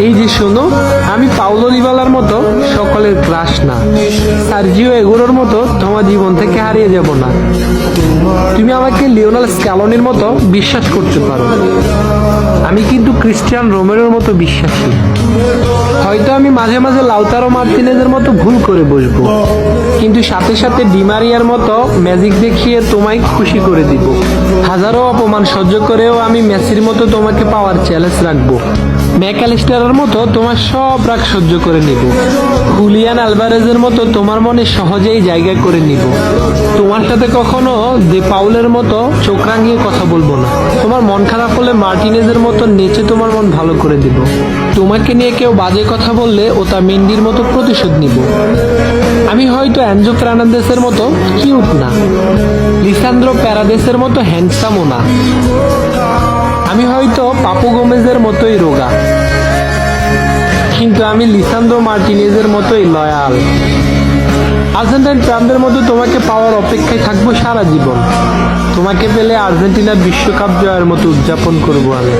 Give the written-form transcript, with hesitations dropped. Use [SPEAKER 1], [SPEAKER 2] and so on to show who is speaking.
[SPEAKER 1] এই যে শোনো, আমি পাউলো দিবালার মতো সকলের ক্রাশ না, সার্জিও এগুরোর মতো তোমার জীবন থেকে হারিয়ে যাব না। তুমি আমাকে লিওনেল স্ক্যালোনির মতো বিশ্বাস করতে পারো, আমি কিন্তু ক্রিস্টিয়ান রোমেরোর মতো বিশ্বাসী। হয়তো আমি মাঝে মাঝে লাউতারো মার্টিনেজের মতো ভুল করে বসবো, কিন্তু সাথে সাথে ডিমারিয়ার মতো ম্যাজিক দেখিয়ে তোমায় খুশি করে দিব। হাজারো অপমান সহ্য করেও আমি মেসির মতো তোমাকে পাওয়ার চ্যালেঞ্জ রাখবো। ম্যাকঅ্যালিস্টারের মতো তোমার সব রাগ সহ্য করে নিব। হুলিয়ান আলভারেজের মতো তোমার মনে সহজেই জায়গা করে নিব। তোমার সাথে কখনো দে পাউলের মতো চোখ রাঙিয়ে কথা বলবো না। তোমার মন খারাপ হলে মার্টিনেজের মতো নেচে তোমার মন ভালো করে দিব। তোমাকে নিয়ে কেউ বাজে কথা বললে ওটা মেন্ডির মতো প্রতিশোধ নিব। আমি হয়তো অ্যানজো ফার্নান্দেসের মতো কিউট না, লিসান্দ্রো প্যারাদেসের মতো হ্যান্ডসামও না, আমি হয়তো পাপু গোমেজের মতোই রোগা, কিন্তু আমি লিসান্দ্রো মার্টিনেজের মতোই লয়াল। আর্জেন্টাইন প্রাণদের মতো তোমাকে পাওয়ার অপেক্ষায় থাকবো সারা জীবন। তোমাকে পেলে আর্জেন্টিনা বিশ্বকাপ জয়ের মতো উদযাপন করবো আমি।